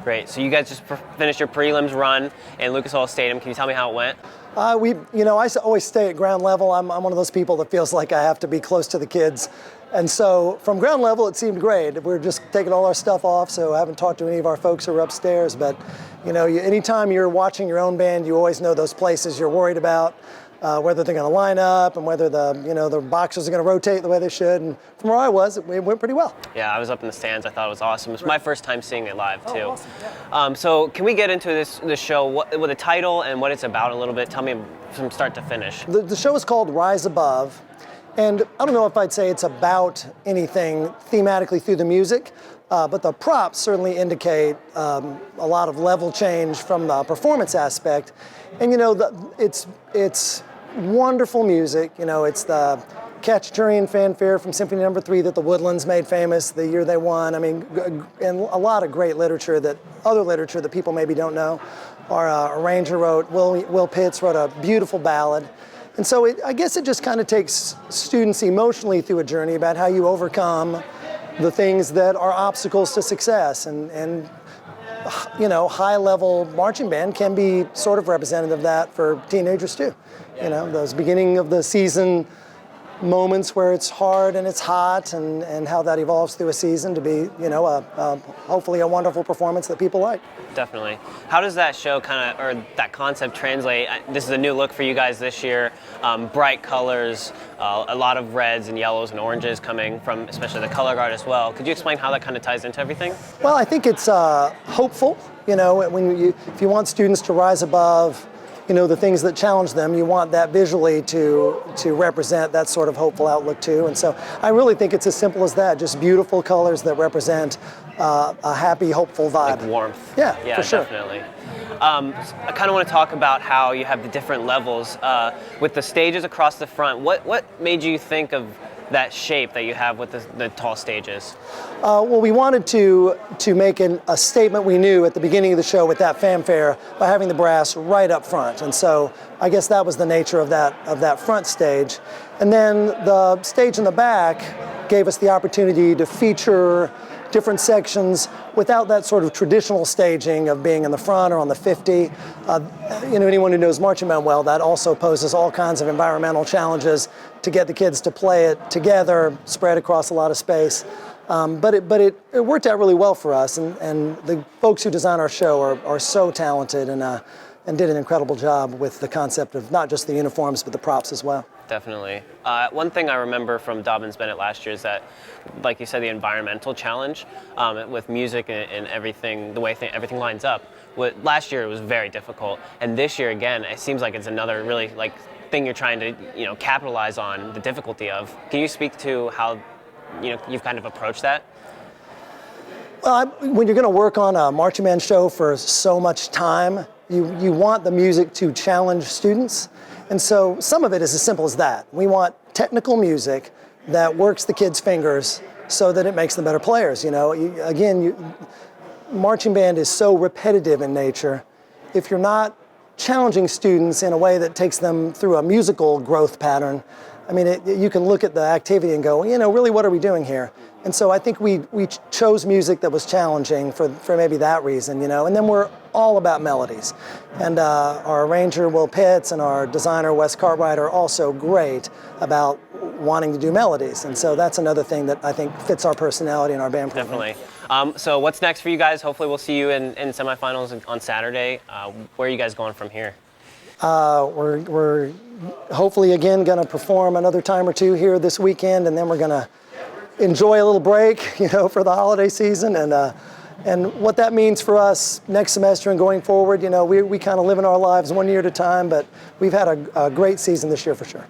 Great. So you guys just finished your prelims run in Lucas Oil Stadium. Can you tell me how it went? I always stay at ground level. I'm one of those people that feels like I have to be close to the kids. And so from ground level, it seemed great. We're just taking all our stuff off, so I haven't talked to any of our folks who are upstairs. But, anytime you're watching your own band, you always know those places you're worried about, whether they're going to line up and whether the boxers are going to rotate the way they should. And from where I was, it went pretty well. Yeah, I was up in the stands. I thought it was awesome. It was my first time seeing it live, too. Oh, awesome. Yeah. So can we get into this show, with the title and what it's about a little bit? Tell me from start to finish. The show is called Rise Above. And I don't know if I'd say it's about anything thematically through the music, but the props certainly indicate a lot of level change from the performance aspect. And it's wonderful music. It's the Cacciatorian fanfare from Symphony No. 3 that the Woodlands made famous the year they won. I mean, and a lot of great other literature that people maybe don't know. Our arranger wrote, Will Pitts wrote a beautiful ballad. And so I guess it just kind of takes students emotionally through a journey about how you overcome the things that are obstacles to success. And high-level marching band can be sort of representative of that for teenagers too. Those beginning of the season moments where it's hard and it's hot, and how that evolves through a season to be, hopefully a wonderful performance that people like. Definitely. How does that show or that concept translate? This is a new look for you guys this year. Bright colors, a lot of reds and yellows and oranges coming from especially the color guard as well. Could you explain how that kind of ties into everything? Well, I think it's hopeful. If you want students to rise above the things that challenge them, you want that visually to represent that sort of hopeful outlook too. And so I really think it's as simple as that, just beautiful colors that represent a happy, hopeful vibe. Like warmth. Yeah, for sure. Definitely. I kind of want to talk about how you have the different levels with the stages across the front. What made you think of that shape that you have with the tall stages? Well, we wanted to make a statement we knew at the beginning of the show with that fanfare by having the brass right up front. And so I guess that was the nature of that front stage. And then the stage in the back gave us the opportunity to feature different sections without that sort of traditional staging of being in the front or on the 50. Anyone who knows marching band well, that also poses all kinds of environmental challenges to get the kids to play it together, spread across a lot of space. But it worked out really well for us, and the folks who design our show are so talented and did an incredible job with the concept of not just the uniforms but the props as well. Definitely. One thing I remember from Dobyns-Bennett last year is that, like you said, the environmental challenge with music and everything, the way everything lines up. Last year it was very difficult, and this year again, it seems like it's another really thing you're trying to capitalize on the difficulty of. Can you speak to how you've kind of approached that? Well, when you're going to work on a marching band show for so much time, you want the music to challenge students. And so some of it is as simple as that. We want technical music that works the kids' fingers so that it makes them better players. Marching band is so repetitive in nature. If you're not challenging students in a way that takes them through a musical growth pattern, you can look at the activity and go, really, what are we doing here? And so I think we chose music that was challenging for maybe that reason, and then we're all about melodies. And our arranger, Will Pitts, and our designer, Wes Cartwright, are also great about wanting to do melodies. And so that's another thing that I think fits our personality and our band program. Definitely. So what's next for you guys? Hopefully we'll see you in semifinals on Saturday. Where are you guys going from here? We're hopefully again going to perform another time or two here this weekend, and then we're going to enjoy a little break, for the holiday season, and what that means for us next semester and going forward. We kind of live in our lives one year at a time, but we've had a great season this year for sure.